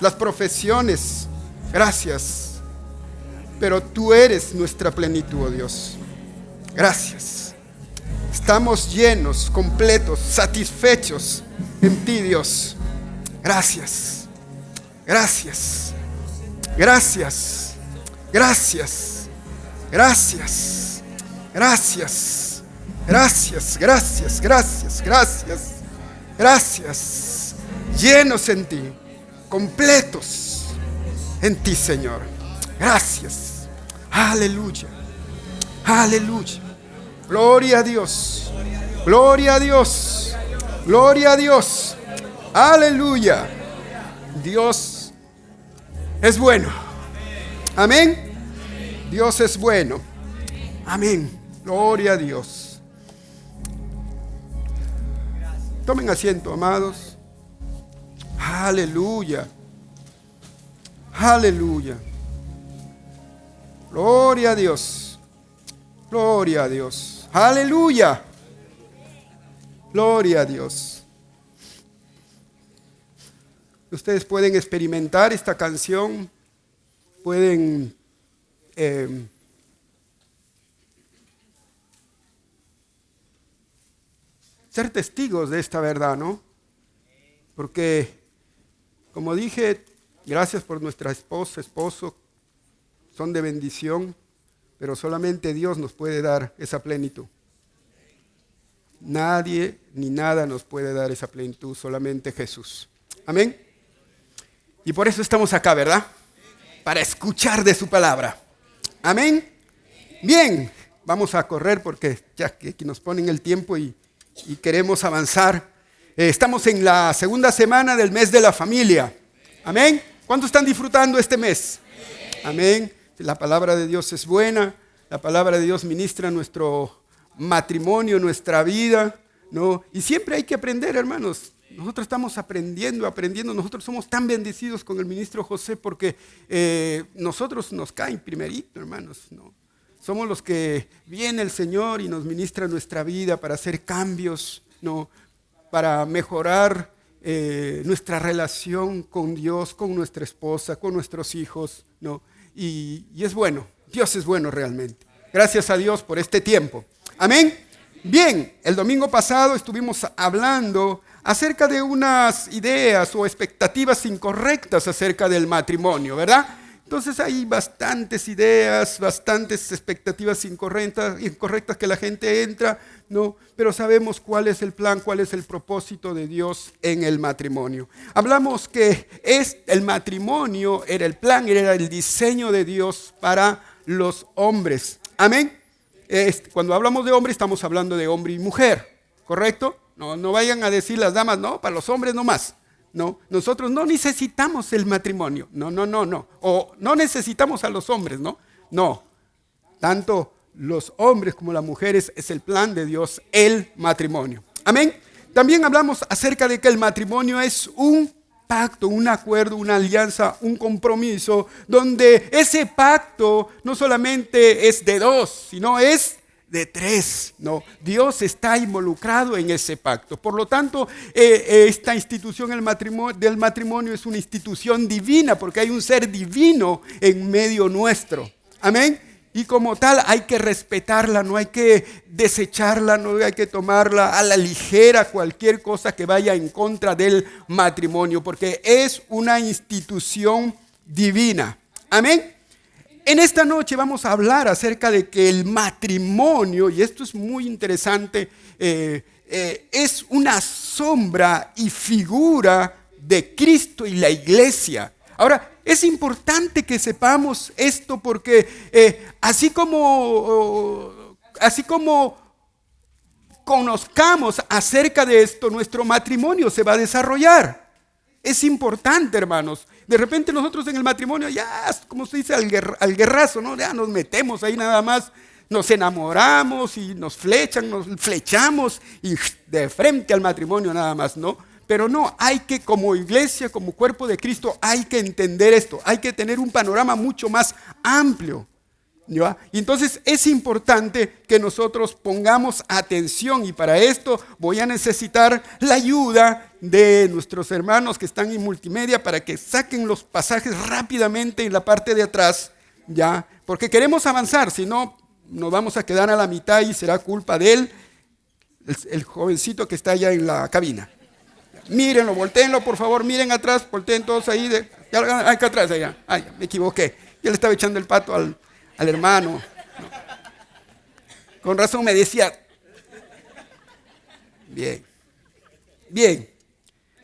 las profesiones. Gracias. Pero tú eres nuestra plenitud, oh Dios. Gracias. Estamos llenos, completos, satisfechos en ti, Dios. Gracias. Gracias. Gracias. Gracias. Gracias. Gracias. Gracias. Gracias. Gracias. Gracias. Gracias. Llenos en ti, completos en ti, Señor. Gracias. Aleluya. Aleluya. Gloria a Dios. Gloria a Dios. Gloria a Dios. Aleluya. Dios es bueno. Amén. Dios es bueno. Amén. Gloria a Dios. Tomen asiento, amados. Aleluya. Aleluya. Gloria a Dios. Gloria a Dios. Aleluya. Gloria a Dios. Ustedes pueden experimentar esta canción. Pueden ser testigos de esta verdad, ¿no? Porque, como dije, gracias por nuestra esposo, son de bendición, pero solamente Dios nos puede dar esa plenitud. Nadie ni nada nos puede dar esa plenitud, solamente Jesús. Amén. Y por eso estamos acá, ¿verdad? Para escuchar de su palabra. Amén. Bien, vamos a correr porque ya que aquí nos ponen el tiempo y queremos avanzar. Estamos en la segunda semana del mes de la familia. Amén. ¿Cuántos están disfrutando este mes? Amén. La palabra de Dios es buena. La palabra de Dios ministra nuestro matrimonio, nuestra vida, ¿no? Y siempre hay que aprender, hermanos. Nosotros estamos aprendiendo. Nosotros somos tan bendecidos con el ministro José porque nosotros nos caen primerito, hermanos, ¿no? Somos los que viene el Señor y nos ministra nuestra vida para hacer cambios, ¿no? Para mejorar nuestra relación con Dios, con nuestra esposa, con nuestros hijos, ¿no? Y es bueno, Dios es bueno realmente. Gracias a Dios por este tiempo. Amén. Bien, el domingo pasado estuvimos hablando acerca de unas ideas o expectativas incorrectas acerca del matrimonio, ¿verdad? Entonces hay bastantes ideas, bastantes expectativas incorrectas que la gente entra, ¿no? Pero sabemos cuál es el plan, cuál es el propósito de Dios en el matrimonio. Hablamos que el matrimonio era el plan, era el diseño de Dios para los hombres. Amén. Cuando hablamos de hombre, estamos hablando de hombre y mujer, ¿correcto? No vayan a decir las damas, no, para los hombres no más. No, nosotros no necesitamos el matrimonio. No. O no necesitamos a los hombres, ¿no? No. Tanto los hombres como las mujeres es el plan de Dios, el matrimonio. Amén. También hablamos acerca de que el matrimonio es un pacto, un acuerdo, una alianza, un compromiso, donde ese pacto no solamente es de dos, sino es de tres, ¿no? Dios está involucrado en ese pacto. Por lo tanto, esta institución del matrimonio es una institución divina, porque hay un ser divino en medio nuestro. Amén. Y como tal hay que respetarla, no hay que desecharla, no hay que tomarla a la ligera cualquier cosa que vaya en contra del matrimonio, porque es una institución divina. Amén. En esta noche vamos a hablar acerca de que el matrimonio, y esto es muy interesante, es una sombra y figura de Cristo y la iglesia. Ahora, es importante que sepamos esto porque así como conozcamos acerca de esto, nuestro matrimonio se va a desarrollar. Es importante, hermanos. De repente nosotros en el matrimonio, ya, como se dice, al guerrazo, ¿no? Ya nos metemos ahí nada más, nos enamoramos y nos flechamos y de frente al matrimonio nada más, ¿no? Pero no, hay que como iglesia, como cuerpo de Cristo, hay que entender esto. Hay que tener un panorama mucho más amplio. ¿Ya? Y entonces es importante que nosotros pongamos atención, y para esto voy a necesitar la ayuda de nuestros hermanos que están en multimedia para que saquen los pasajes rápidamente en la parte de atrás, ¿ya? Porque queremos avanzar, si no nos vamos a quedar a la mitad y será culpa de él, el jovencito que está allá en la cabina. Mírenlo, volteenlo por favor, miren atrás, volteen todos ahí, acá atrás, allá. Ay, me equivoqué, yo le estaba echando el pato al hermano. Con razón me decía. Bien.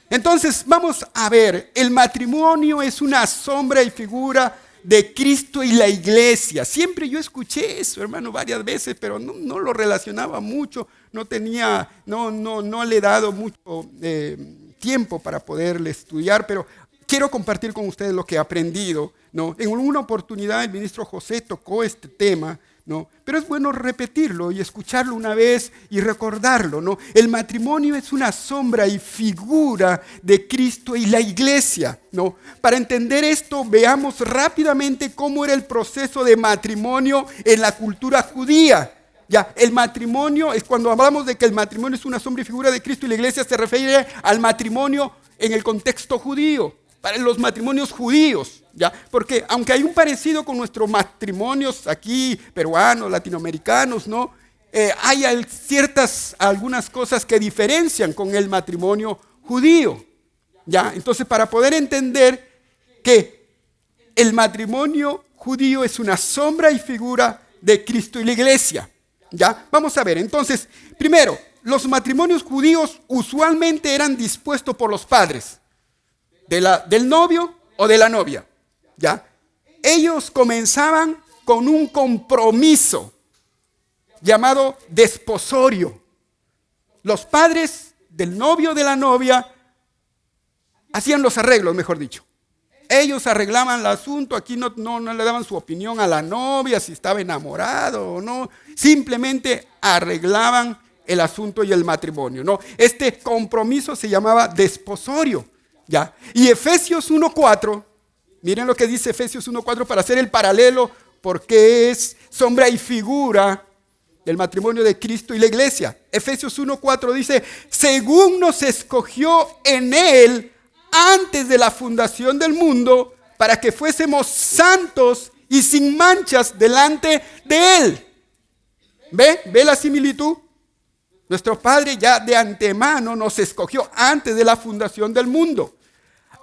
Entonces vamos a ver, el matrimonio es una sombra y figura de Cristo y la iglesia. Siempre yo escuché eso, hermano, varias veces, pero no lo relacionaba mucho, no le he dado mucho tiempo para poderle estudiar, pero quiero compartir con ustedes lo que he aprendido, ¿no? En una oportunidad el ministro José tocó este tema, ¿no? Pero es bueno repetirlo y escucharlo una vez y recordarlo, ¿no? El matrimonio es una sombra y figura de Cristo y la iglesia, ¿no? Para entender esto, veamos rápidamente cómo era el proceso de matrimonio en la cultura judía. Ya, el matrimonio, es cuando hablamos de que el matrimonio es una sombra y figura de Cristo y la iglesia, se refiere al matrimonio en el contexto judío, para los matrimonios judíos, ¿ya? Porque aunque hay un parecido con nuestros matrimonios aquí, peruanos, latinoamericanos, ¿no? Hay algunas cosas que diferencian con el matrimonio judío, ¿ya? Entonces, para poder entender que el matrimonio judío es una sombra y figura de Cristo y la iglesia, ¿ya? Vamos a ver, entonces, primero, los matrimonios judíos usualmente eran dispuestos por los padres del novio o de la novia, ¿ya? Ellos comenzaban con un compromiso llamado desposorio. Los padres del novio o de la novia hacían los arreglos, mejor dicho. Ellos arreglaban el asunto, aquí no le daban su opinión a la novia, si estaba enamorado o no. Simplemente arreglaban el asunto y el matrimonio, ¿no? Este compromiso se llamaba desposorio. ¿Ya? Y Efesios 1:4, miren lo que dice Efesios 1:4 para hacer el paralelo, porque es sombra y figura del matrimonio de Cristo y la iglesia. Efesios 1:4 dice, según nos escogió en Él antes de la fundación del mundo, para que fuésemos santos y sin manchas delante de Él. ¿Ve la similitud? Nuestro Padre ya de antemano nos escogió antes de la fundación del mundo.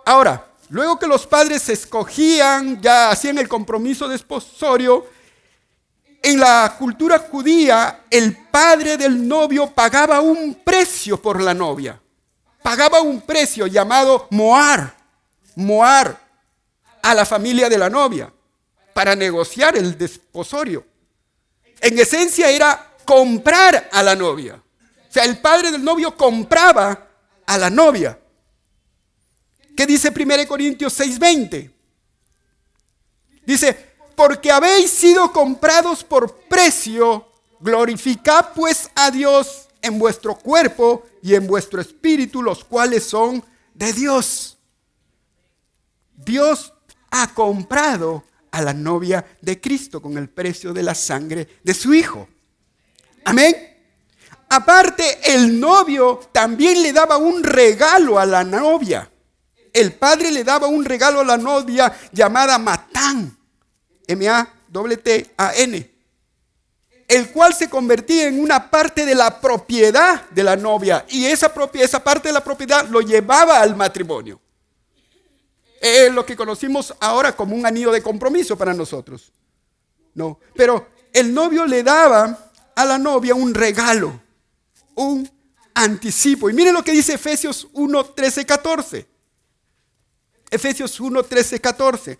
Ahora, luego que los padres se escogían, ya hacían el compromiso desposorio, en la cultura judía, el padre del novio pagaba un precio por la novia. Pagaba un precio llamado moar, a la familia de la novia, para negociar el desposorio. En esencia era comprar a la novia. O sea, el padre del novio compraba a la novia. ¿Qué dice 1 Corintios 6:20? Dice, porque habéis sido comprados por precio, glorificad pues a Dios en vuestro cuerpo y en vuestro espíritu, los cuales son de Dios. Dios ha comprado a la novia de Cristo con el precio de la sangre de su Hijo. Amén. Aparte, el novio también le daba un regalo a la novia. El padre le daba un regalo a la novia llamada Matán, M-A-T-T-A-N, el cual se convertía en una parte de la propiedad de la novia, y esa parte de la propiedad lo llevaba al matrimonio. Es lo que conocimos ahora como un anillo de compromiso para nosotros. No, pero el novio le daba a la novia un regalo, un anticipo. Y miren lo que dice Efesios 1:13-14. Efesios 1:13-14.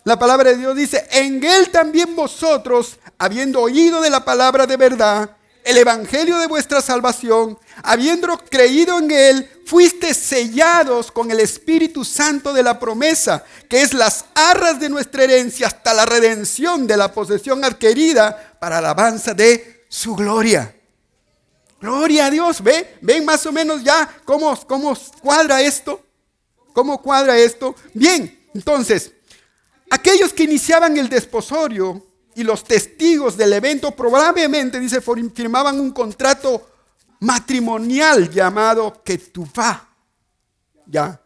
La palabra de Dios dice, en Él también vosotros, habiendo oído de la palabra de verdad, el evangelio de vuestra salvación, habiendo creído en Él, fuiste sellados con el Espíritu Santo de la promesa, que es las arras de nuestra herencia hasta la redención de la posesión adquirida para alabanza de su gloria. Gloria a Dios. ¿Ven más o menos ya cómo cuadra esto? ¿Cómo cuadra esto? Bien, entonces, aquellos que iniciaban el desposorio y los testigos del evento probablemente, dice, firmaban un contrato matrimonial llamado ketubá. ¿Ya?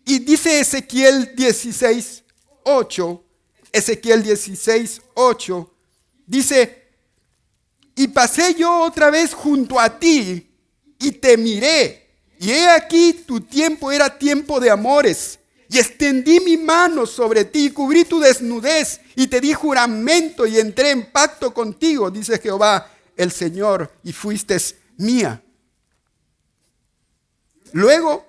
Y dice Ezequiel 16:8, dice, y pasé yo otra vez junto a ti y te miré, y he aquí tu tiempo era tiempo de amores, y extendí mi mano sobre ti y cubrí tu desnudez y te di juramento y entré en pacto contigo, dice Jehová el Señor, y fuiste mía. Luego,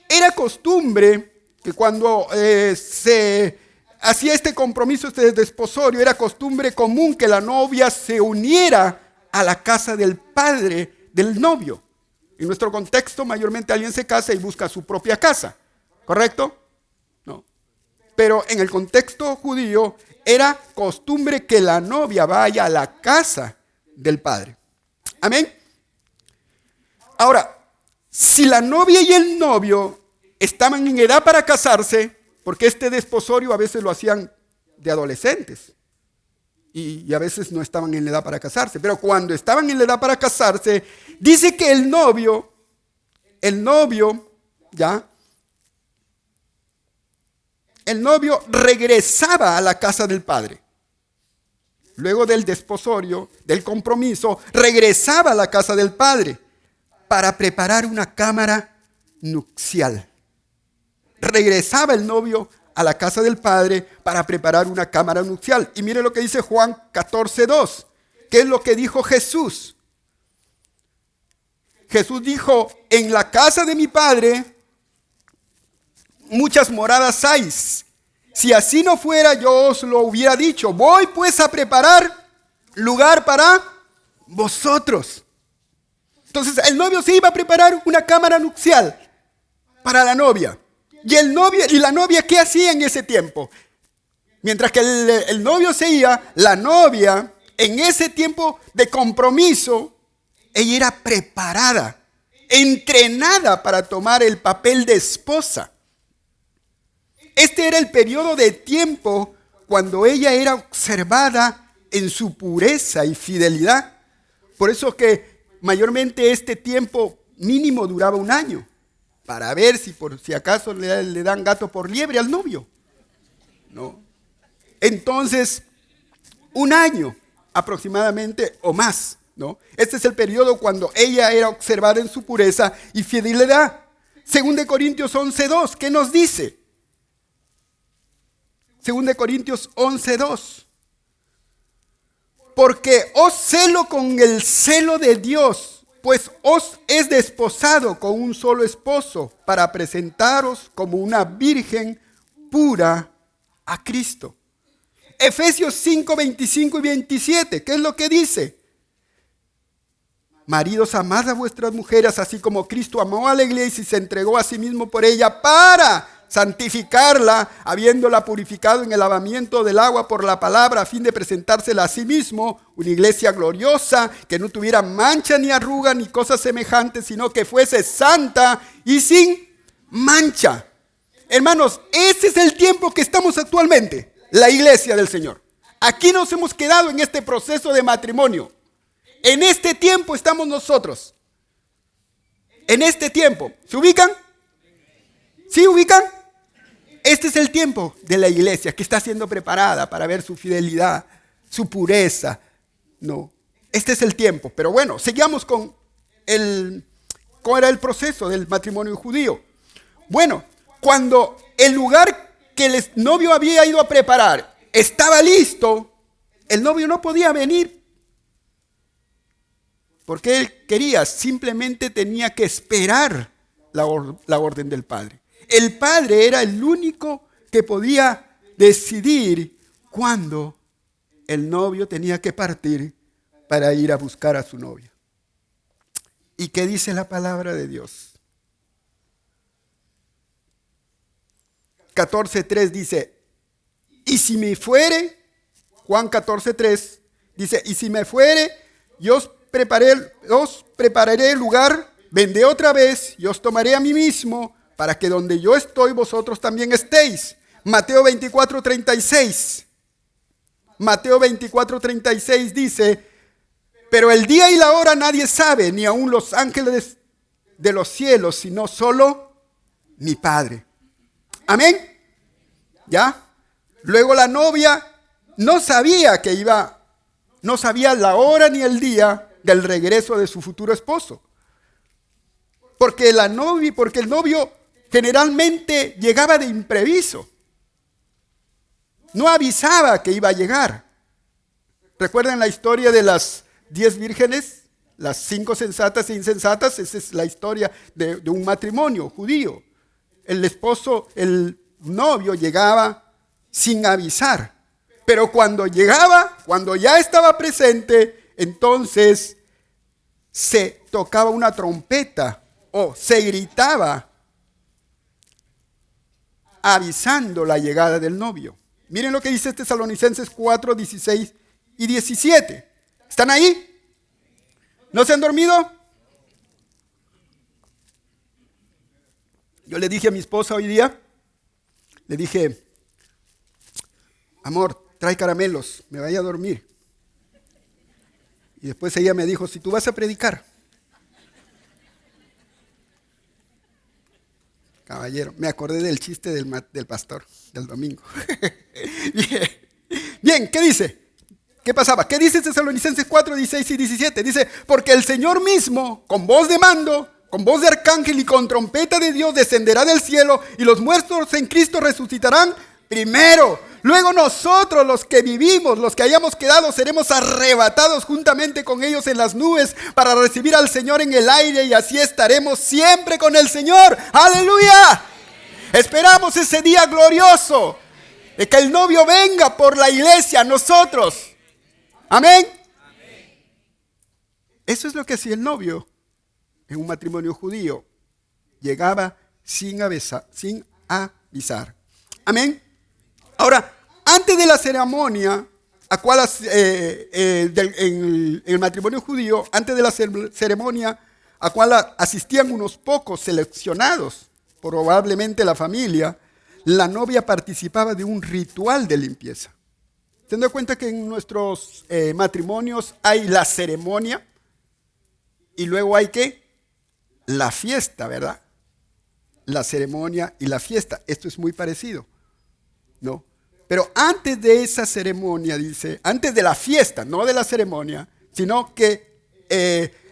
era costumbre que cuando se hacía este compromiso, este desposorio, era costumbre común que la novia se uniera a la casa del padre del novio. En nuestro contexto, mayormente alguien se casa y busca su propia casa, ¿correcto? No. Pero en el contexto judío, era costumbre que la novia vaya a la casa del padre. Amén. Ahora, si la novia y el novio estaban en edad para casarse, porque este desposorio a veces lo hacían de adolescentes y a veces no estaban en edad para casarse, pero cuando estaban en edad para casarse, dice que el novio, ¿ya? El novio regresaba a la casa del padre. Luego del desposorio, del compromiso, regresaba a la casa del padre para preparar una cámara nupcial. Regresaba el novio a la casa del padre para preparar una cámara nupcial. Y mire lo que dice Juan 14:2. ¿Qué es lo que dijo Jesús? Jesús dijo, en la casa de mi padre muchas moradas hay. Si así no fuera, yo os lo hubiera dicho. Voy pues a preparar lugar para vosotros. Entonces el novio se iba a preparar una cámara nupcial para la novia. Y el novio y la novia, ¿qué hacía en ese tiempo? Mientras que el novio se iba, la novia, en ese tiempo de compromiso, ella era preparada, entrenada para tomar el papel de esposa. Este era el periodo de tiempo cuando ella era observada en su pureza y fidelidad. Por eso que mayormente este tiempo mínimo duraba 1 año, para ver si por si acaso le dan gato por liebre al novio. No. Entonces, 1 año aproximadamente o más, ¿no? Este es el periodo cuando ella era observada en su pureza y fidelidad. 2 Corintios 11:2, ¿qué nos dice? 2 Corintios 11:2. Porque os celo con el celo de Dios, pues os es desposado con un solo esposo para presentaros como una virgen pura a Cristo. Efesios 5:25 y 27, ¿qué es lo que dice? Maridos, amad a vuestras mujeres, así como Cristo amó a la iglesia y se entregó a sí mismo por ella para santificarla, habiéndola purificado en el lavamiento del agua por la palabra, a fin de presentársela a sí mismo, una iglesia gloriosa, que no tuviera mancha ni arruga ni cosas semejantes, sino que fuese santa y sin mancha. Hermanos, ese es el tiempo que estamos actualmente, la iglesia del Señor. Aquí nos hemos quedado en este proceso de matrimonio. En este tiempo estamos nosotros. En este tiempo. ¿Se ubican? ¿Sí ubican? Este es el tiempo de la iglesia que está siendo preparada para ver su fidelidad, su pureza. No, este es el tiempo. Pero bueno, sigamos con ¿cómo era el proceso del matrimonio judío? Bueno, cuando el lugar que el novio había ido a preparar estaba listo, el novio no podía venir. Porque él quería, simplemente tenía que esperar la orden del padre. El padre era el único que podía decidir cuándo el novio tenía que partir para ir a buscar a su novia. ¿Y qué dice la palabra de Dios? 14:3 dice, y si me fuere, Juan 14:3 dice, y si me fuere, yo os prepararé el lugar, vendré otra vez y os tomaré a mí mismo, para que donde yo estoy, vosotros también estéis. Mateo 24:36. Mateo 24:36 dice: pero el día y la hora nadie sabe, ni aun los ángeles de los cielos, sino solo mi Padre. Amén. ¿Ya? Luego la novia no sabía no sabía la hora ni el día del regreso de su futuro esposo. Porque el novio generalmente llegaba de imprevisto. No avisaba que iba a llegar. ¿Recuerdan la historia de las 10 vírgenes? Las 5 sensatas e insensatas. Esa es la historia de un matrimonio judío. El novio llegaba sin avisar. Pero cuando llegaba, cuando ya estaba presente, entonces se tocaba una trompeta o se gritaba avisando la llegada del novio. Miren lo que dice Tesalonicenses 4, 16 y 17. ¿Están ahí? ¿No se han dormido? Yo le dije a mi esposa hoy día, le dije: amor, trae caramelos, me vaya a dormir. Y después ella me dijo: si tú vas a predicar. Caballero, me acordé del chiste del pastor del domingo. Bien, ¿qué dice? ¿Qué pasaba? ¿Qué dice Tesalonicenses 4, 16 y 17? Dice: porque el Señor mismo, con voz de mando, con voz de arcángel y con trompeta de Dios, descenderá del cielo, y los muertos en Cristo resucitarán primero. Luego nosotros, los que vivimos, los que hayamos quedado, seremos arrebatados juntamente con ellos en las nubes para recibir al Señor en el aire, y así estaremos siempre con el Señor. ¡Aleluya! Esperamos ese día glorioso de que el novio venga por la iglesia, nosotros. Amén. Eso es lo que hacía el novio en un matrimonio judío. Llegaba sin avisar. Amén. Ahora, antes de la ceremonia, en el matrimonio judío, antes de la ceremonia a cual asistían unos pocos seleccionados, probablemente la familia, la novia participaba de un ritual de limpieza. ¿Se dan cuenta que en nuestros matrimonios hay la ceremonia y luego hay ¿qué? La fiesta, ¿verdad? La ceremonia y la fiesta. Esto es muy parecido, ¿no? Pero antes de esa ceremonia, dice, antes de la fiesta, no de la ceremonia, sino que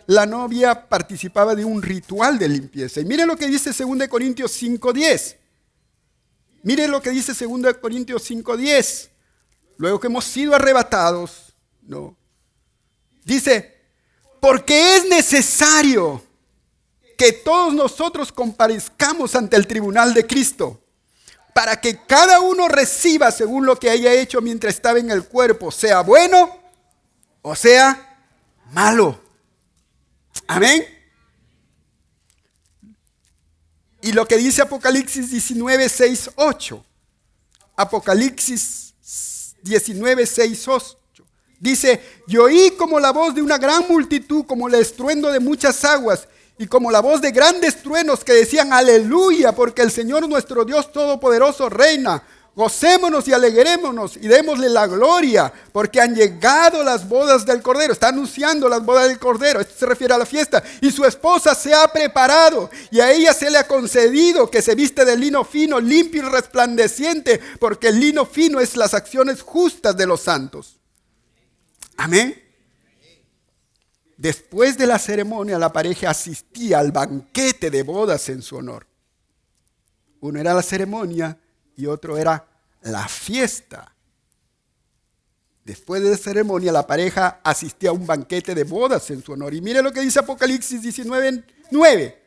la novia participaba de un ritual de limpieza. Y miren lo que dice 2 Corintios 5:10. Miren lo que dice 2 Corintios 5:10. Luego que hemos sido arrebatados, ¿no? Dice: porque es necesario que todos nosotros comparezcamos ante el tribunal de Cristo, para que cada uno reciba según lo que haya hecho mientras estaba en el cuerpo, sea bueno o sea malo. Amén. Y lo que dice Apocalipsis 19, 6, 8. Apocalipsis 19, 6, 8. Dice: y oí como la voz de una gran multitud, como el estruendo de muchas aguas, y como la voz de grandes truenos que decían: aleluya, porque el Señor nuestro Dios Todopoderoso reina. Gocémonos y alegrémonos y démosle la gloria, porque han llegado las bodas del Cordero. Está anunciando las bodas del Cordero. Esto se refiere a la fiesta. Y su esposa se ha preparado, y a ella se le ha concedido que se viste de lino fino, limpio y resplandeciente, porque el lino fino es las acciones justas de los santos. Amén. Después de la ceremonia, la pareja asistía al banquete de bodas en su honor. Uno era la ceremonia y otro era la fiesta. Después de la ceremonia, la pareja asistía a un banquete de bodas en su honor. Y mire lo que dice Apocalipsis 19, 9.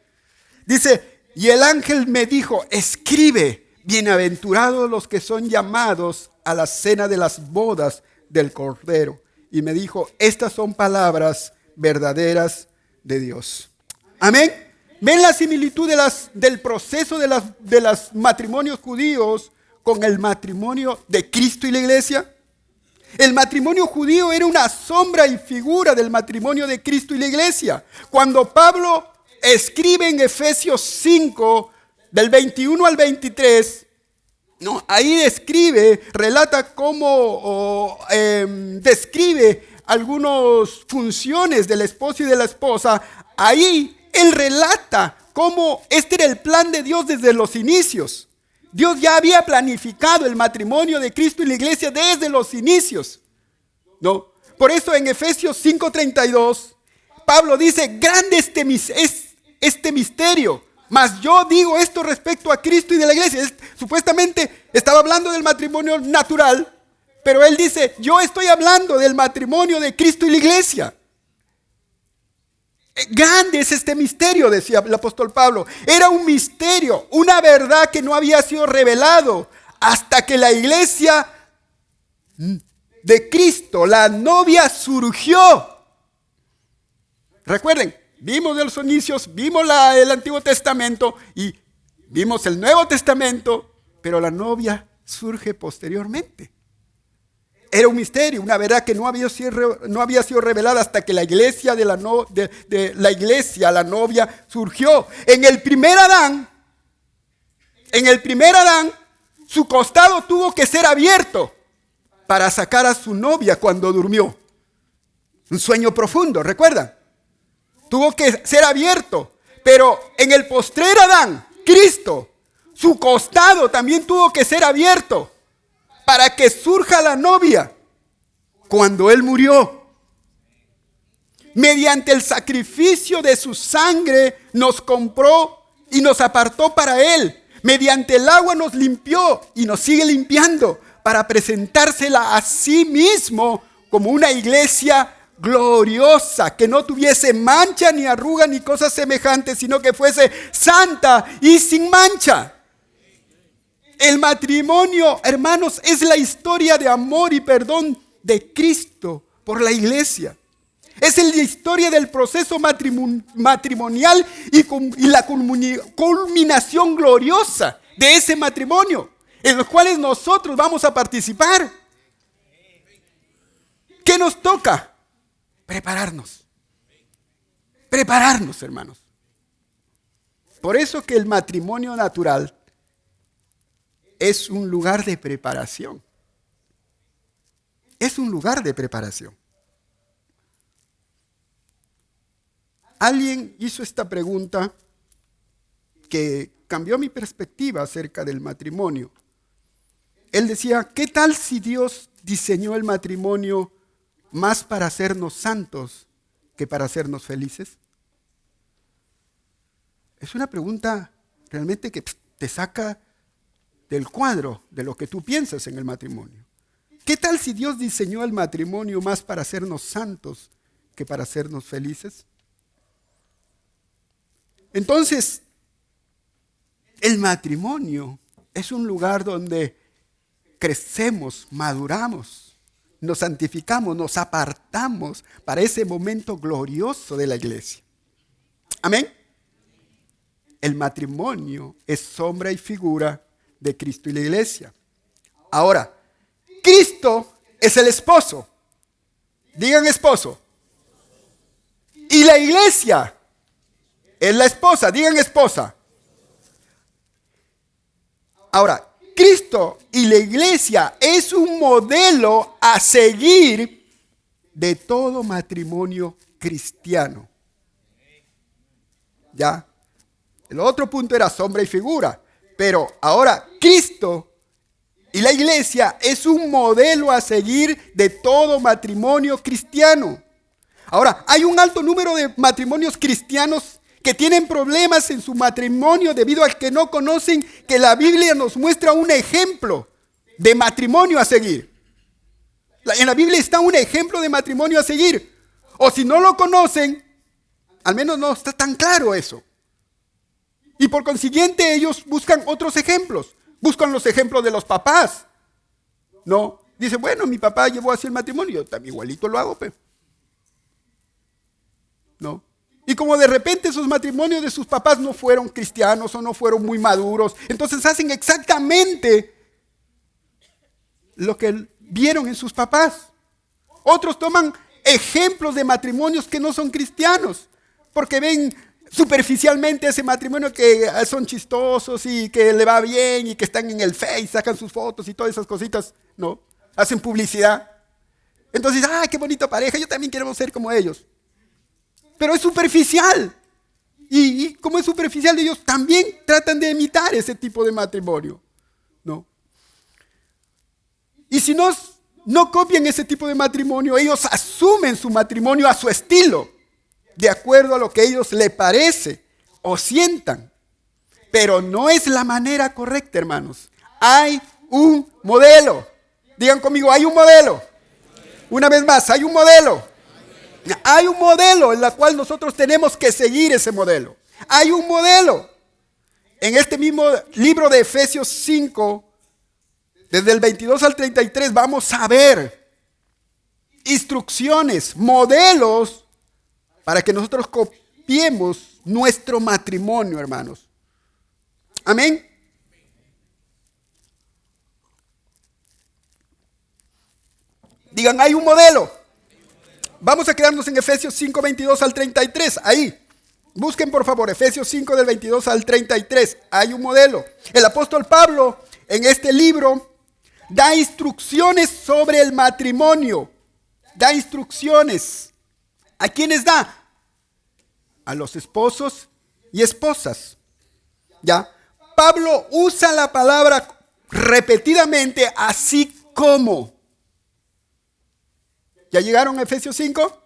Dice: y el ángel me dijo: escribe, bienaventurados los que son llamados a la cena de las bodas del Cordero. Y me dijo: estas son palabras verdaderas de Dios. Amén. ¿Ven la similitud del proceso de los matrimonios judíos con el matrimonio de Cristo y la iglesia? El matrimonio judío era una sombra y figura del matrimonio de Cristo y la iglesia. Cuando Pablo escribe en Efesios 5, del 21 al 23, No, ahí relata cómo describe algunas funciones del esposo y de la esposa. Ahí él relata cómo este era el plan de Dios desde los inicios. Dios ya había planificado el matrimonio de Cristo y la iglesia desde los inicios. ¿No? Por eso en Efesios 5:32, Pablo dice, grande es este misterio. Mas yo digo esto respecto a Cristo y de la iglesia. Él, supuestamente estaba hablando del matrimonio natural, pero él dice, yo estoy hablando del matrimonio de Cristo y la iglesia. Grande es este misterio, decía el apóstol Pablo. Era un misterio, una verdad que no había sido revelado hasta que la iglesia de Cristo, la novia, surgió. Recuerden, vimos de los inicios, vimos el Antiguo Testamento y vimos el Nuevo Testamento, pero la novia surge posteriormente. Era un misterio, una verdad que no había sido revelada hasta que la iglesia la novia, surgió. En el primer Adán, su costado tuvo que ser abierto para sacar a su novia cuando durmió. Un sueño profundo, ¿recuerdan? Tuvo que ser abierto, pero en el postrer Adán, Cristo, su costado también tuvo que ser abierto para que surja la novia cuando Él murió. Mediante el sacrificio de su sangre nos compró y nos apartó para Él. Mediante el agua nos limpió y nos sigue limpiando para presentársela a sí mismo como una iglesia gloriosa, que no tuviese mancha ni arruga ni cosas semejantes, sino que fuese santa y sin mancha. El matrimonio, hermanos, es la historia de amor y perdón de Cristo por la iglesia. Es la historia del proceso matrimonial y la culminación gloriosa de ese matrimonio, en los cuales nosotros vamos a participar. ¿Qué nos toca? Prepararnos, hermanos. Por eso que el matrimonio natural es un lugar de preparación. Es un lugar de preparación. Alguien hizo esta pregunta que cambió mi perspectiva acerca del matrimonio. Él decía, ¿qué tal si Dios diseñó el matrimonio más para hacernos santos que para hacernos felices? Es una pregunta realmente que te saca del cuadro de lo que tú piensas en el matrimonio. ¿Qué tal si Dios diseñó el matrimonio más para hacernos santos que para hacernos felices? Entonces, el matrimonio es un lugar donde crecemos, maduramos, nos santificamos, nos apartamos para ese momento glorioso de la iglesia. Amén. El matrimonio es sombra y figura de Cristo y la iglesia. Ahora, Cristo es el esposo. Digan esposo. Y la iglesia es la esposa. Digan esposa. Ahora, Cristo y la iglesia es un modelo a seguir de todo matrimonio cristiano. ¿Ya? El otro punto era sombra y figura. Pero ahora Cristo y la iglesia es un modelo a seguir de todo matrimonio cristiano. Ahora, hay un alto número de matrimonios cristianos que tienen problemas en su matrimonio debido a que no conocen que la Biblia nos muestra un ejemplo de matrimonio a seguir. En la Biblia está un ejemplo de matrimonio a seguir. O si no lo conocen, al menos no está tan claro eso. Y por consiguiente ellos buscan otros ejemplos. Buscan los ejemplos de los papás. No, dice, bueno, mi papá llevó así el matrimonio, yo también igualito lo hago, pero no. Y como de repente esos matrimonios de sus papás no fueron cristianos o no fueron muy maduros, entonces hacen exactamente lo que vieron en sus papás. Otros toman ejemplos de matrimonios que no son cristianos, porque ven superficialmente ese matrimonio que son chistosos y que le va bien y que están en el Face, sacan sus fotos y todas esas cositas, ¿no? Hacen publicidad. Entonces, ¡ay, qué bonita pareja! Yo también quiero ser como ellos. Pero es superficial. Y como es superficial, ellos también tratan de imitar ese tipo de matrimonio, ¿no? Y si no copian ese tipo de matrimonio, ellos asumen su matrimonio a su estilo, de acuerdo a lo que a ellos les parece o sientan. Pero no es la manera correcta, hermanos. Hay un modelo. Digan conmigo, hay un modelo. Una vez más, hay un modelo. Hay un modelo en el cual nosotros tenemos que seguir ese modelo. Hay un modelo. En este mismo libro de Efesios 5, desde el 22 al 33, vamos a ver instrucciones, modelos para que nosotros copiemos nuestro matrimonio, hermanos. Amén. Digan, hay un modelo. Vamos a quedarnos en Efesios 5, 22 al 33. Ahí. Busquen por favor Efesios 5 del 22 al 33. Hay un modelo. El apóstol Pablo en este libro da instrucciones sobre el matrimonio. Da instrucciones. ¿A quiénes da? A los esposos y esposas. ¿Ya? Pablo usa la palabra repetidamente, así como. ¿Ya llegaron a Efesios 5?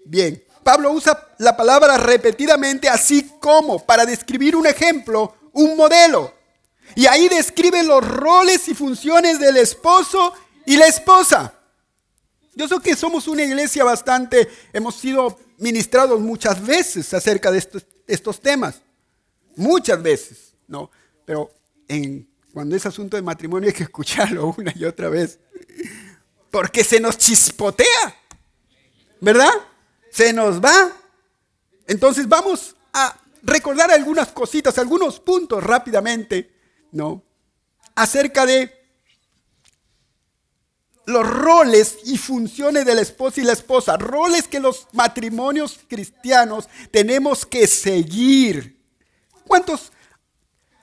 Bien. Pablo usa la palabra repetidamente, así como, para describir un ejemplo, un modelo. Y ahí describe los roles y funciones del esposo y la esposa. Yo sé que somos una iglesia hemos sido ministrados muchas veces acerca de estos temas. Muchas veces, ¿no? Pero cuando es asunto de matrimonio hay que escucharlo una y otra vez. Porque se nos chispotea, ¿verdad? Se nos va. Entonces vamos a recordar algunas cositas, algunos puntos rápidamente, ¿no? Acerca de los roles y funciones del esposo y la esposa. Roles que los matrimonios cristianos tenemos que seguir. ¿Cuántos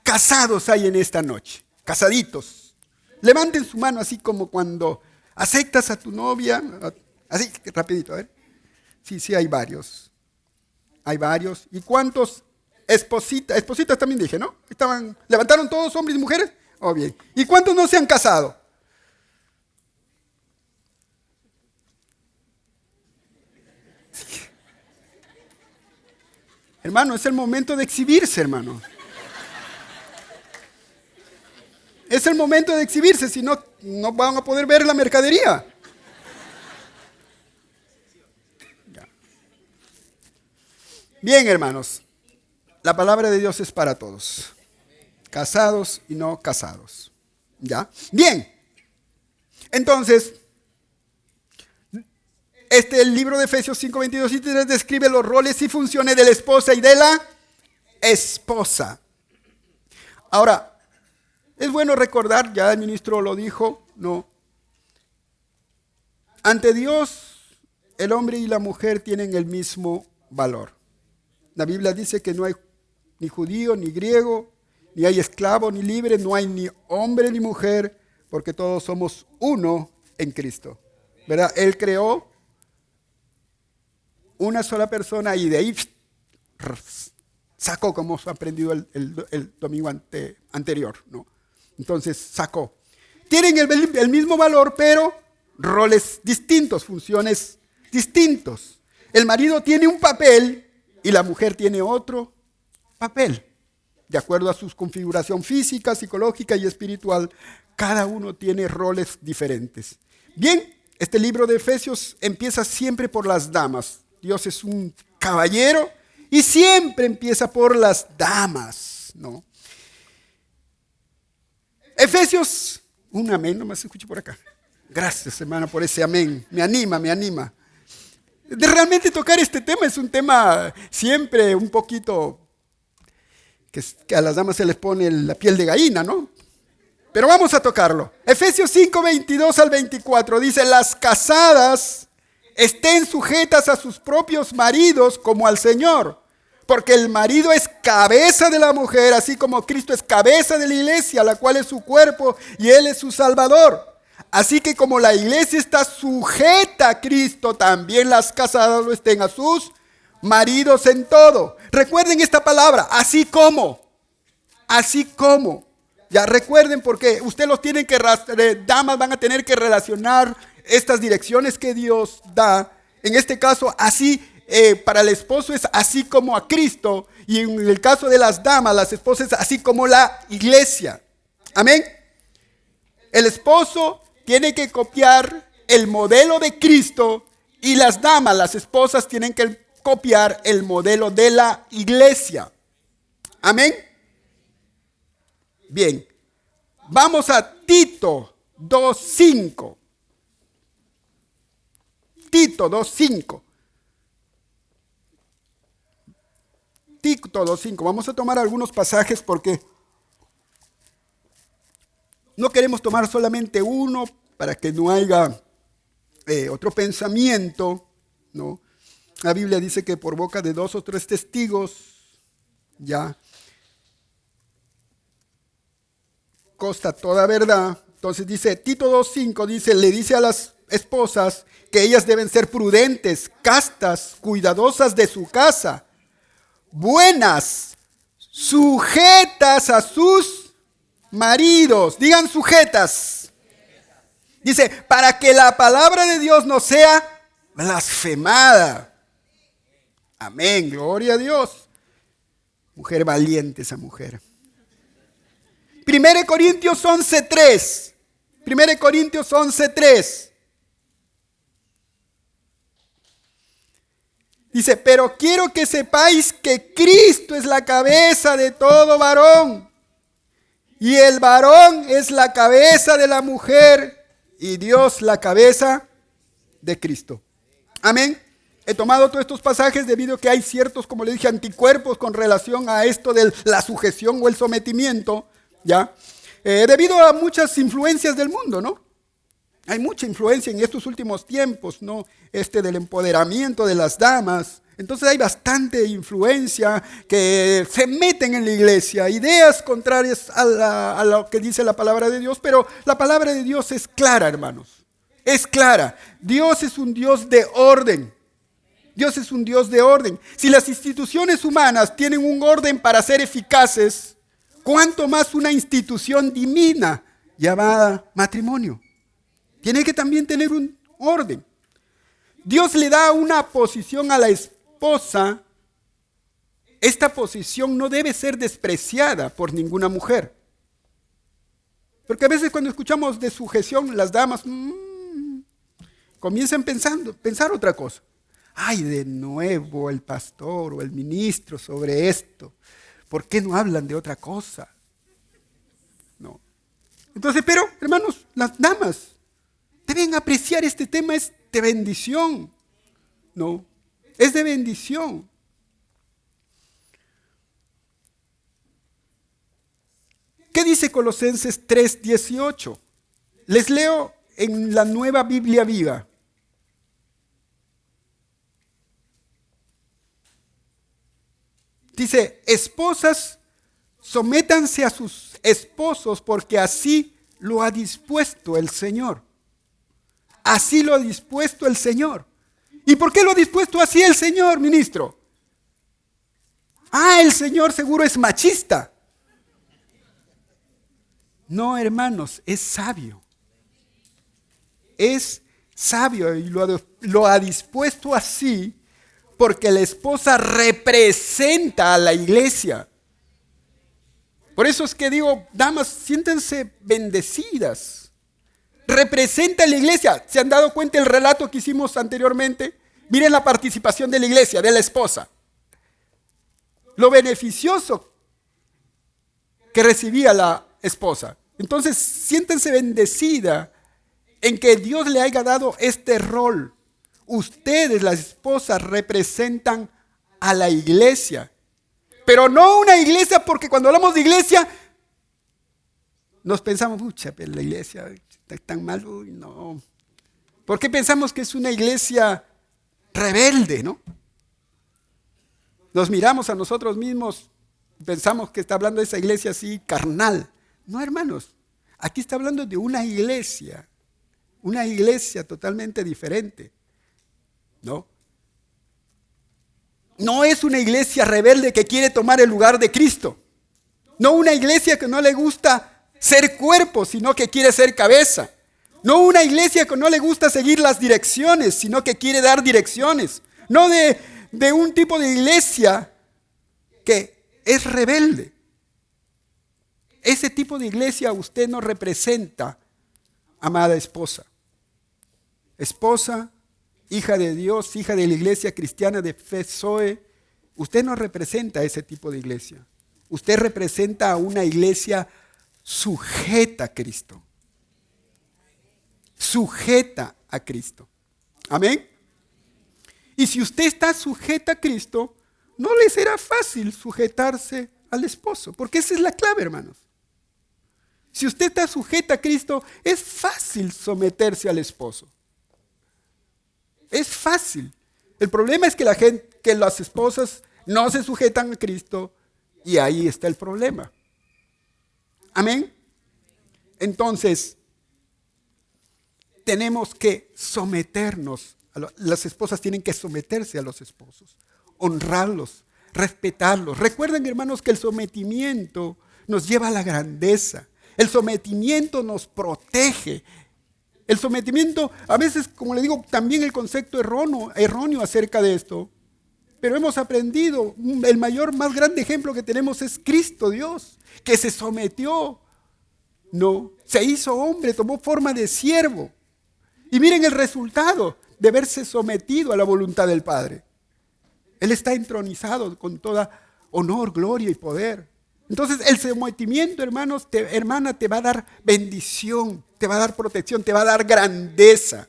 casados hay en esta noche? Casaditos. Levanten su mano así como cuando aceptas a tu novia. Así, rapidito, a ver. Sí, hay varios. Hay varios. ¿Y cuántos espositas? Espositas también dije, ¿no? ¿Levantaron todos hombres y mujeres? Oh, bien. ¿Y cuántos no se han casado? Hermano, es el momento de exhibirse, hermano. Es el momento de exhibirse, si no, no van a poder ver la mercadería. Bien, hermanos, la palabra de Dios es para todos, casados y no casados. ¿Ya? Bien, entonces, el libro de Efesios 5, 22 y 23 describe los roles y funciones de la esposa y de la esposa. Ahora, es bueno recordar, ya el ministro lo dijo, ¿no? Ante Dios, el hombre y la mujer tienen el mismo valor. La Biblia dice que no hay ni judío ni griego, ni hay esclavo ni libre, no hay ni hombre ni mujer, porque todos somos uno en Cristo. ¿Verdad? Él creó una sola persona y de ahí sacó, como hemos aprendido el domingo anterior, ¿no? Entonces sacó. Tienen el mismo valor, pero roles distintos, funciones distintos. El marido tiene un papel y la mujer tiene otro papel. De acuerdo a su configuración física, psicológica y espiritual, cada uno tiene roles diferentes. Bien, este libro de Efesios empieza siempre por las damas. Dios es un caballero y siempre empieza por las damas, ¿no? Efesios, un amén, nomás se escucha por acá. Gracias, hermano, por ese amén. Me anima. De realmente tocar este tema es un tema siempre un poquito que a las damas se les pone la piel de gallina, ¿no? Pero vamos a tocarlo. Efesios 5, 22 al 24 dice: las casadas estén sujetas a sus propios maridos como al Señor, Porque el marido es cabeza de la mujer, así como Cristo es cabeza de la iglesia, la cual es su cuerpo y Él es su Salvador. Así que como la iglesia está sujeta a Cristo, también las casadas lo estén a sus maridos en todo. Recuerden esta palabra, así como. Así como. Ya recuerden porque ustedes los tienen que, damas van a tener que relacionar estas direcciones que Dios da. En este caso, así para el esposo es así como a Cristo. Y en el caso de las damas, las esposas, así como la iglesia. Amén. El esposo tiene que copiar el modelo de Cristo y las damas, las esposas, tienen que copiar el modelo de la iglesia. Amén. Bien, vamos a Tito 2:5. Tito 2:5. Tito 2:5. Vamos a tomar algunos pasajes porque no queremos tomar solamente uno para que no haya otro pensamiento, ¿no? La Biblia dice que por boca de 2 o 3 testigos ya consta toda verdad. Entonces dice Tito 2:5, le dice a las esposas que ellas deben ser prudentes, castas, cuidadosas de su casa, buenas, sujetas a sus maridos. Digan sujetas. Dice, para que la palabra de Dios no sea blasfemada. Amén, gloria a Dios. Mujer valiente esa mujer. 1 Corintios 11:3. 1 Corintios 11:3. Dice, pero quiero que sepáis que Cristo es la cabeza de todo varón. Y el varón es la cabeza de la mujer. Y Dios la cabeza de Cristo. Amén. He tomado todos estos pasajes debido a que hay ciertos, como le dije, anticuerpos con relación a esto de la sujeción o el sometimiento. ¿Ya? Debido a muchas influencias del mundo, ¿no? Hay mucha influencia en estos últimos tiempos, ¿no? Del empoderamiento de las damas. Entonces hay bastante influencia que se meten en la iglesia, ideas contrarias a lo que dice la palabra de Dios, pero la palabra de Dios es clara, hermanos. Es clara. Dios es un Dios de orden. Dios es un Dios de orden. Si las instituciones humanas tienen un orden para ser eficaces, ¿cuánto más una institución divina llamada matrimonio? Tiene que también tener un orden. Dios le da una posición a la esposa. Esta posición no debe ser despreciada por ninguna mujer. Porque a veces cuando escuchamos de sujeción, las damas comienzan pensar otra cosa. Ay, de nuevo el pastor o el ministro sobre esto. ¿Por qué no hablan de otra cosa? No. Entonces, pero, hermanos, las damas deben apreciar este tema, es de bendición. No, es de bendición. ¿Qué dice Colosenses 3:18? Les leo en la Nueva Biblia Viva. Dice, esposas, sométanse a sus esposos porque así lo ha dispuesto el Señor. Así lo ha dispuesto el Señor. ¿Y por qué lo ha dispuesto así el Señor, ministro? El Señor seguro es machista. No, hermanos, es sabio. Es sabio y lo ha dispuesto así porque la esposa representa a la iglesia. Por eso es que digo, damas, siéntense bendecidas. Representa a la iglesia. ¿Se han dado cuenta el relato que hicimos anteriormente? Miren la participación de la iglesia, de la esposa. Lo beneficioso que recibía la esposa. Entonces, siéntense bendecida en que Dios le haya dado este rol. Ustedes, las esposas, representan a la iglesia. Pero no una iglesia, porque cuando hablamos de iglesia, nos pensamos, pucha, pero la iglesia está tan mal, uy, no. ¿Por qué pensamos que es una iglesia rebelde, no? Nos miramos a nosotros mismos, pensamos que está hablando de esa iglesia así carnal. No, hermanos, aquí está hablando de una iglesia totalmente diferente. ¿No? No es una iglesia rebelde que quiere tomar el lugar de Cristo. No una iglesia que no le gusta ser cuerpo, sino que quiere ser cabeza. No una iglesia que no le gusta seguir las direcciones, sino que quiere dar direcciones. No de un tipo de iglesia que es rebelde. Ese tipo de iglesia usted no representa, amada esposa. Esposa, hija de Dios, hija de la iglesia cristiana de fe Zoe, usted no representa ese tipo de iglesia. Usted representa a una iglesia sujeta a Cristo. Sujeta a Cristo. Amén. Y si usted está sujeta a Cristo, no le será fácil sujetarse al esposo, porque esa es la clave, hermanos. Si usted está sujeta a Cristo, es fácil someterse al esposo. Es fácil. El problema es que las esposas no se sujetan a Cristo y ahí está el problema. Amén. Entonces, tenemos que someternos. Las esposas tienen que someterse a los esposos, honrarlos, respetarlos. Recuerden, hermanos, que el sometimiento nos lleva a la grandeza. El sometimiento nos protege. El sometimiento, a veces, como le digo, también el concepto erróneo acerca de esto. Pero hemos aprendido, el más grande ejemplo que tenemos es Cristo Dios, que se sometió, no, se hizo hombre, tomó forma de siervo. Y miren el resultado de haberse sometido a la voluntad del Padre. Él está entronizado con toda honor, gloria y poder. Entonces el sometimiento, hermanos, hermana, te va a dar bendición, te va a dar protección, te va a dar grandeza.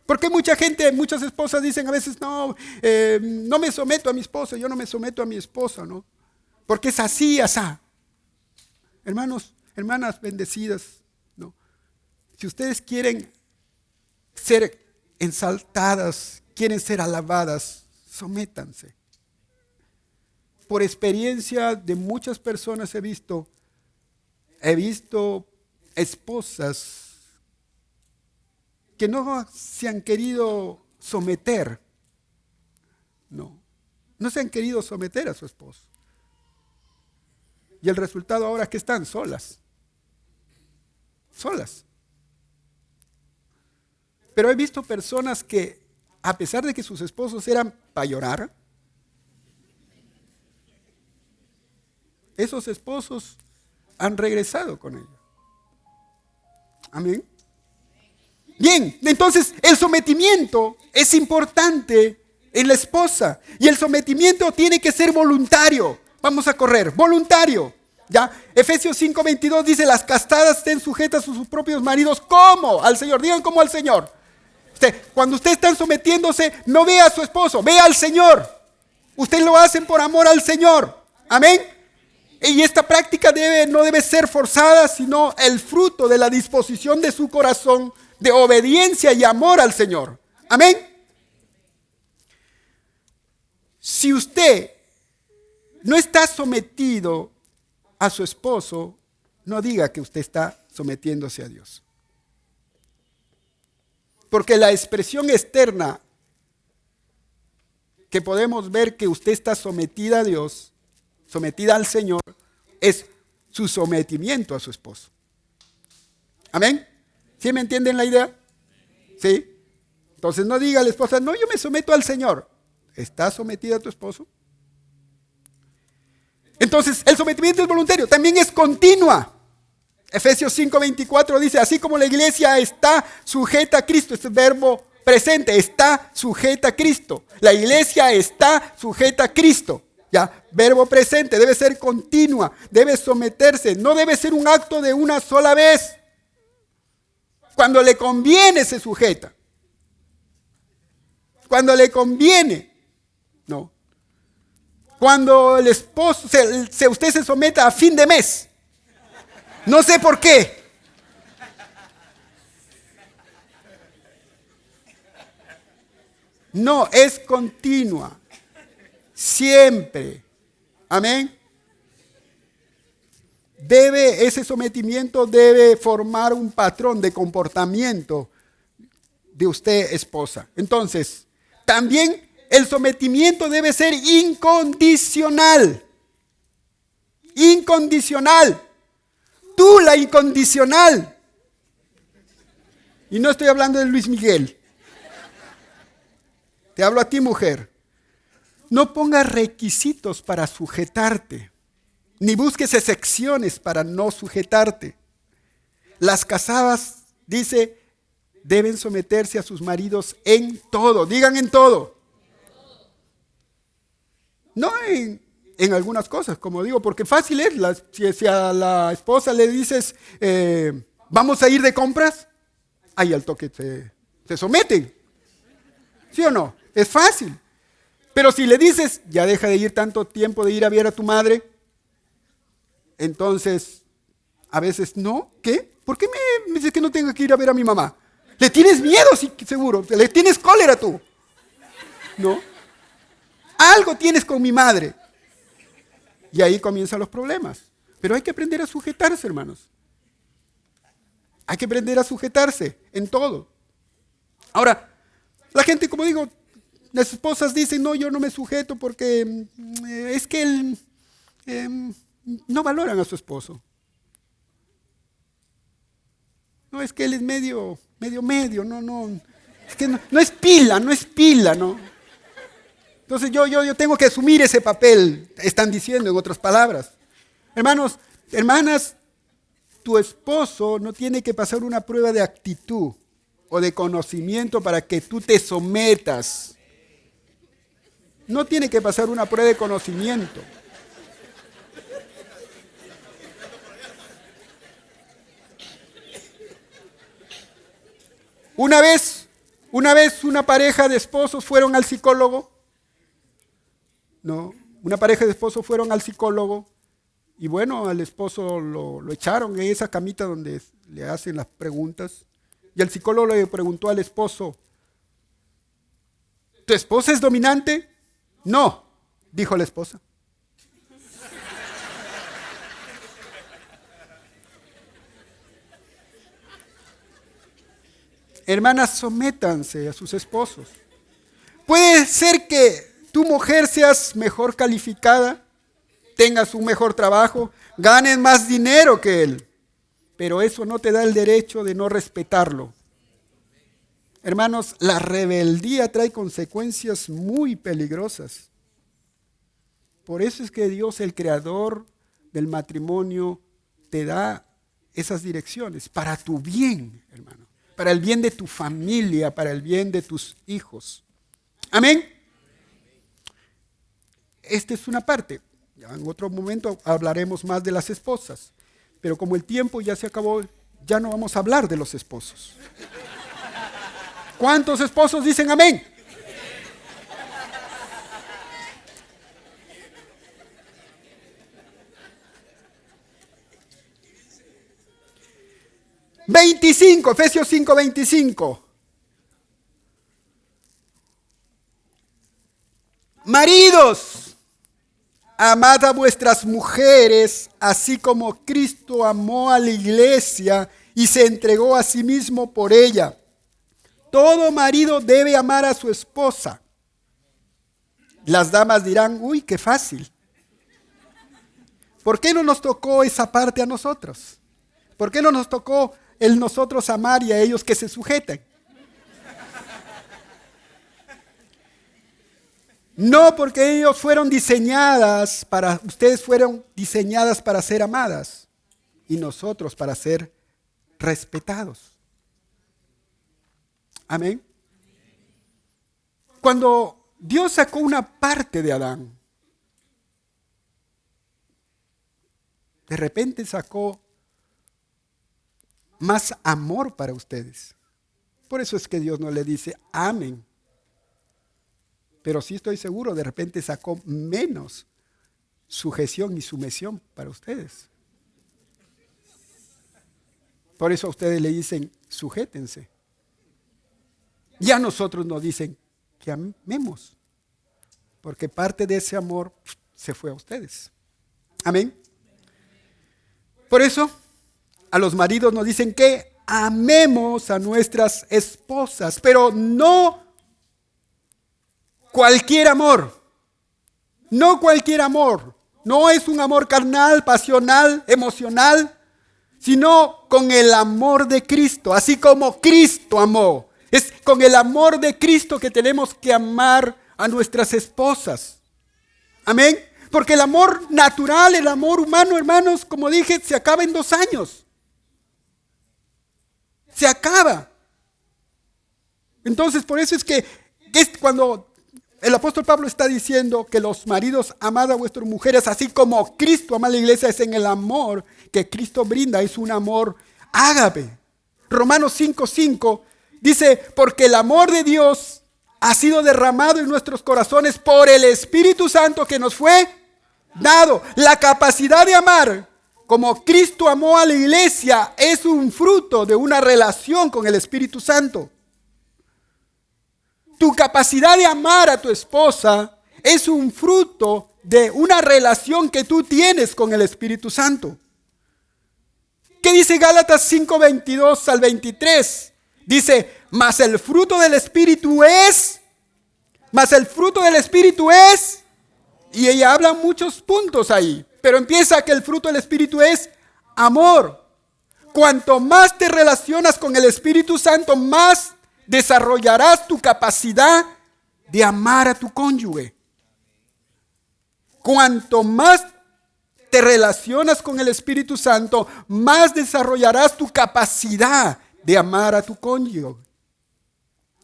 Porque muchas esposas dicen a veces, no me someto a mi esposo, yo no me someto a mi esposa, ¿no? Porque es así, asá. Hermanos, hermanas bendecidas, ¿no? Si ustedes quieren ser ensaltadas, quieren ser alabadas, sométanse. Por experiencia de muchas personas he visto esposas que no se han querido someter. No se han querido someter a su esposo. Y el resultado ahora es que están solas. Solas. Pero he visto personas que, a pesar de que sus esposos eran para llorar, esos esposos han regresado con ella. Amén. Bien, entonces el sometimiento es importante en la esposa. Y el sometimiento tiene que ser voluntario. Vamos a correr, voluntario. ¿Ya? Efesios 5:22 dice, las castradas estén sujetas a sus propios maridos. ¿Cómo? Al Señor. Digan cómo al Señor. Cuando ustedes están sometiéndose, no vea a su esposo, vea al Señor. Ustedes lo hacen por amor al Señor. Amén. Y esta práctica no debe ser forzada, sino el fruto de la disposición de su corazón, de obediencia y amor al Señor. Amén. Si usted no está sometido a su esposo, no diga que usted está sometiéndose a Dios. Porque la expresión externa que podemos ver que usted está sometida a Dios, sometida al Señor, es su sometimiento a su esposo. ¿Amén? ¿Sí me entienden la idea? ¿Sí? Entonces no diga a la esposa, no, yo me someto al Señor. ¿Estás sometida a tu esposo? Entonces el sometimiento es voluntario, también es continua. Efesios 5:24 dice, así como la iglesia está sujeta a Cristo, este verbo presente, está sujeta a Cristo. La iglesia está sujeta a Cristo. Ya, verbo presente, debe ser continua, debe someterse, no debe ser un acto de una sola vez. Cuando le conviene se sujeta. Cuando le conviene, no. Cuando el esposo, usted se someta a fin de mes. No sé por qué. No, es continua. siempre. Amén. Ese sometimiento debe formar un patrón de comportamiento de usted, esposa. Entonces, también el sometimiento debe ser incondicional. Incondicional. Tú la incondicional. Y no estoy hablando de Luis Miguel. Te hablo a ti, mujer. No pongas requisitos para sujetarte, ni busques excepciones para no sujetarte. Las casadas, dice, deben someterse a sus maridos en todo. Digan en todo. No en algunas cosas, como digo, porque fácil es. Si a la esposa le dices, vamos a ir de compras, ahí al toque se someten. ¿Sí o no? Es fácil. Pero si le dices, ya deja de ir tanto tiempo de ir a ver a tu madre, entonces, a veces, ¿no? ¿Qué? ¿Por qué me dices que no tengo que ir a ver a mi mamá? ¿Le tienes miedo? Sí, seguro. ¿Le tienes cólera tú? ¿No? Algo tienes con mi madre. Y ahí comienzan los problemas. Pero hay que aprender a sujetarse, hermanos. Hay que aprender a sujetarse en todo. Ahora, la gente, como digo, las esposas dicen, no, yo no me sujeto porque es que no valoran a su esposo. No, es que él es medio, no. Es que no es pila, ¿no? Entonces yo tengo que asumir ese papel, están diciendo en otras palabras. Hermanos, hermanas, tu esposo no tiene que pasar una prueba de actitud o de conocimiento para que tú te sometas. No tiene que pasar una prueba de conocimiento. Una vez una pareja de esposos fueron al psicólogo. No, una pareja de esposos fueron al psicólogo y bueno, al esposo lo echaron en esa camita donde le hacen las preguntas. Y el psicólogo le preguntó al esposo, ¿tu esposa es dominante? No, dijo la esposa. Hermanas, sométanse a sus esposos. Puede ser que tu mujer seas mejor calificada, tengas un mejor trabajo, ganes más dinero que él, pero eso no te da el derecho de no respetarlo. Hermanos, la rebeldía trae consecuencias muy peligrosas. Por eso es que Dios, el creador del matrimonio, te da esas direcciones para tu bien, hermano. Para el bien de tu familia, para el bien de tus hijos. Amén. Esta es una parte. Ya en otro momento hablaremos más de las esposas. Pero como el tiempo ya se acabó, ya no vamos a hablar de los esposos. ¿Cuántos esposos dicen amén? 25, Efesios 5:25. Maridos, amad a vuestras mujeres, así como Cristo amó a la iglesia y se entregó a sí mismo por ella. Todo marido debe amar a su esposa. Las damas dirán, uy, qué fácil. ¿Por qué no nos tocó esa parte a nosotros? ¿Por qué no nos tocó el nosotros amar y a ellos que se sujeten? No, porque ellos fueron diseñadas para, ustedes fueron diseñadas para ser amadas y nosotros para ser respetados. Amén. Cuando Dios sacó una parte de Adán, de repente sacó más amor para ustedes. Por eso es que Dios no le dice amen. Pero sí estoy seguro, de repente sacó menos sujeción y sumisión para ustedes. Por eso a ustedes le dicen sujétense. Y a nosotros nos dicen que amemos. porque parte de ese amor se fue a ustedes. Amén. Por eso, a los maridos nos dicen que amemos a nuestras esposas, pero no cualquier amor. No cualquier amor. No es un amor carnal, pasional, emocional, sino con el amor de Cristo, así como Cristo amó. Es con el amor de Cristo que tenemos que amar a nuestras esposas. Amén. Porque el amor natural, el amor humano, hermanos, como dije, se acaba en 2 años. Se acaba. Entonces, por eso es que es cuando el apóstol Pablo está diciendo que los maridos, amad a vuestras mujeres, así como Cristo ama a la iglesia, es en el amor que Cristo brinda, es un amor ágape. Romanos 5:5 dice, porque el amor de Dios ha sido derramado en nuestros corazones por el Espíritu Santo que nos fue dado. La capacidad de amar como Cristo amó a la iglesia es un fruto de una relación con el Espíritu Santo. Tu capacidad de amar a tu esposa es un fruto de una relación que tú tienes con el Espíritu Santo. ¿Qué dice Gálatas 5:22 al 23? Dice, mas el fruto del Espíritu es, y ella habla muchos puntos ahí, pero empieza que el fruto del Espíritu es amor. Cuanto más te relacionas con el Espíritu Santo, más desarrollarás tu capacidad de amar a tu cónyuge. Cuanto más te relacionas con el Espíritu Santo, más desarrollarás tu capacidad de amar a tu cónyuge.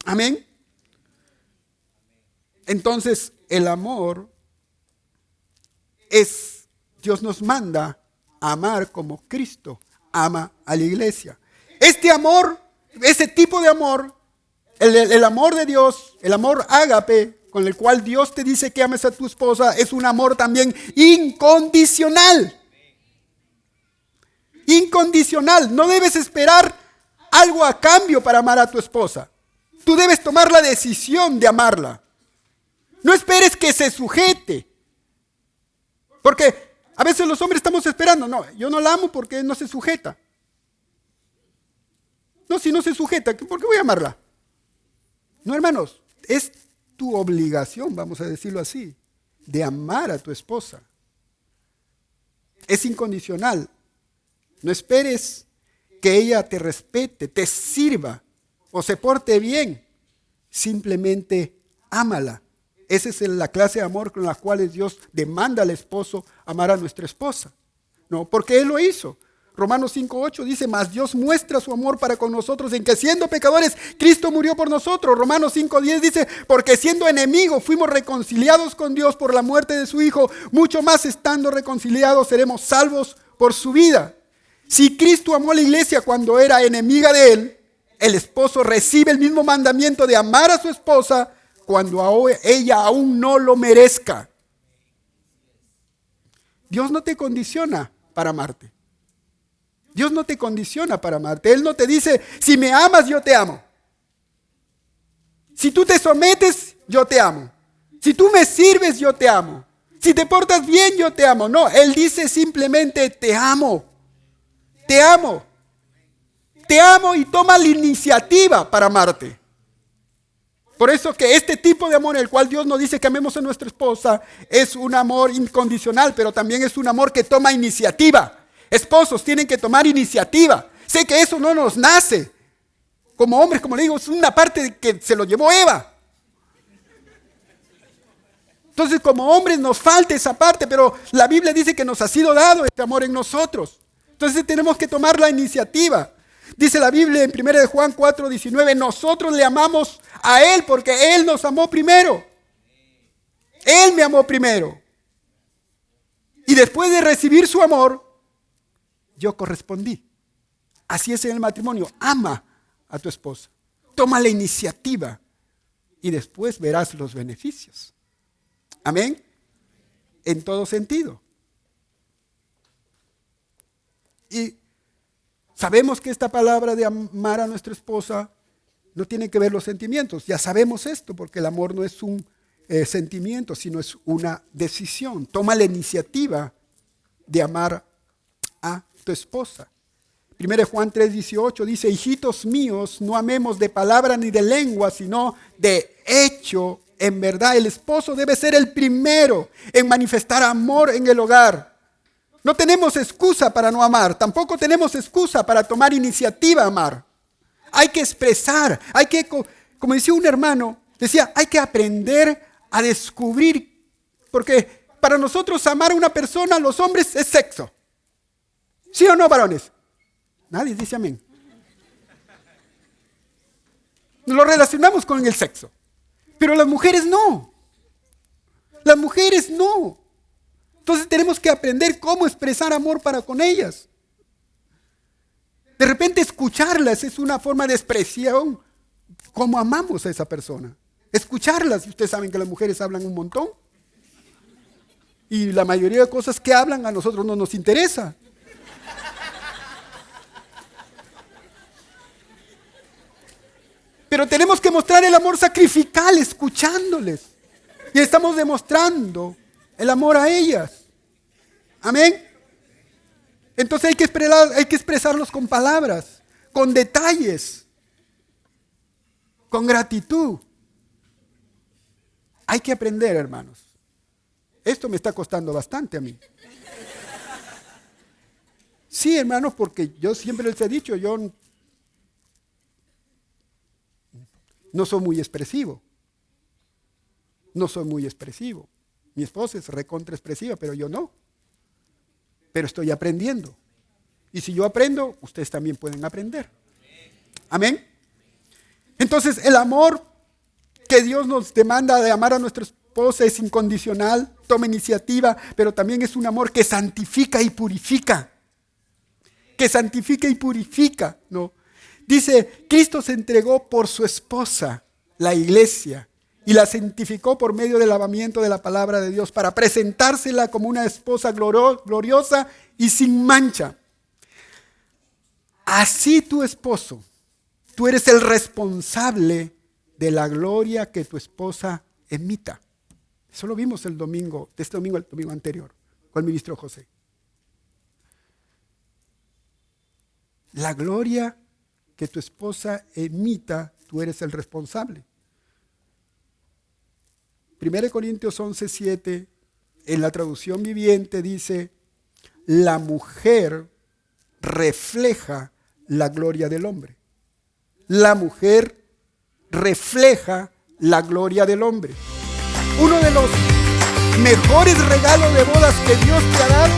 Amén. Entonces, el amor es, Dios nos manda a amar como Cristo ama a la iglesia. Este amor, ese tipo de amor, el amor de Dios, el amor ágape, con el cual Dios te dice que ames a tu esposa, es un amor también incondicional. Incondicional. No debes esperar algo a cambio para amar a tu esposa. Tú debes tomar la decisión de amarla. No esperes que se sujete. Porque a veces los hombres estamos esperando. No, yo no la amo porque no se sujeta. No, si no se sujeta, ¿por qué voy a amarla? No, hermanos, es tu obligación, vamos a decirlo así, de amar a tu esposa. Es incondicional. No esperes que ella te respete, te sirva o se porte bien. Simplemente ámala. Esa es la clase de amor con la cual Dios demanda al esposo amar a nuestra esposa. No, porque Él lo hizo. Romanos 5:8 dice, mas Dios muestra su amor para con nosotros en que siendo pecadores, Cristo murió por nosotros. Romanos 5:10 dice, porque siendo enemigos fuimos reconciliados con Dios por la muerte de su Hijo, mucho más estando reconciliados seremos salvos por su vida. Si Cristo amó a la iglesia cuando era enemiga de Él, el esposo recibe el mismo mandamiento de amar a su esposa cuando ella aún no lo merezca. Dios no te condiciona para amarte. Dios no te condiciona para amarte. Él no te dice, si me amas, yo te amo. Si tú te sometes, yo te amo. Si tú me sirves, yo te amo. Si te portas bien, yo te amo. No, Él dice simplemente, te amo. Te amo. Te amo y toma la iniciativa para amarte. Por eso que este tipo de amor, el cual Dios nos dice que amemos a nuestra esposa, es un amor incondicional, pero también es un amor que toma iniciativa. Esposos tienen que tomar iniciativa. Sé que eso no nos nace. Como hombres, como le digo, es una parte que se lo llevó Eva. Entonces, como hombres nos falta esa parte, pero la Biblia dice que nos ha sido dado este amor en nosotros. Entonces tenemos que tomar la iniciativa. Dice la Biblia en 1 de Juan 4:19, nosotros le amamos a Él porque Él nos amó primero. Él me amó primero. Y después de recibir su amor, yo correspondí. Así es en el matrimonio. Ama a tu esposa. Toma la iniciativa y después verás los beneficios. Amén. En todo sentido. Y sabemos que esta palabra de amar a nuestra esposa no tiene que ver los sentimientos. Ya sabemos esto porque el amor no es un sentimiento, sino es una decisión. Toma la iniciativa de amar a tu esposa. 1 Juan 3:18 dice: hijitos míos, no amemos de palabra ni de lengua, sino de hecho. En verdad, el esposo debe ser el primero en manifestar amor en el hogar. No tenemos excusa para no amar, tampoco tenemos excusa para tomar iniciativa a amar. Hay que expresar, como decía un hermano, decía, hay que aprender a descubrir, porque para nosotros amar a una persona, los hombres, es sexo. ¿Sí o no, varones? Nadie dice amén. Lo relacionamos con el sexo. Pero las mujeres no. Las mujeres no. Entonces tenemos que aprender cómo expresar amor para con ellas. De repente escucharlas es una forma de expresión. Cómo amamos a esa persona. Escucharlas. Y ustedes saben que las mujeres hablan un montón. Y la mayoría de cosas que hablan a nosotros no nos interesa. Pero tenemos que mostrar el amor sacrificial escuchándoles. Y estamos demostrando el amor a ellas. Amén. Entonces hay que expresarlos con palabras, con detalles, con gratitud. Hay que aprender, hermanos. Esto me está costando bastante a mí. Sí, hermanos, porque yo siempre les he dicho, yo no soy muy expresivo. No soy muy expresivo. Mi esposa es recontra expresiva, pero yo no. Pero estoy aprendiendo. Y si yo aprendo, ustedes también pueden aprender. Amén. Entonces, el amor que Dios nos demanda de amar a nuestra esposa es incondicional, toma iniciativa, pero también es un amor que santifica y purifica. Que santifica y purifica, ¿no? Dice, Cristo se entregó por su esposa, la iglesia, y la santificó por medio del lavamiento de la palabra de Dios para presentársela como una esposa gloriosa y sin mancha. Así tu esposo, tú eres el responsable de la gloria que tu esposa emita. Eso lo vimos el domingo anterior, con el ministro José. La gloria que tu esposa emita, tú eres el responsable. 1 Corintios 11:7, en la traducción viviente dice, la mujer refleja la gloria del hombre. La mujer refleja la gloria del hombre. Uno de los mejores regalos de bodas que Dios te ha dado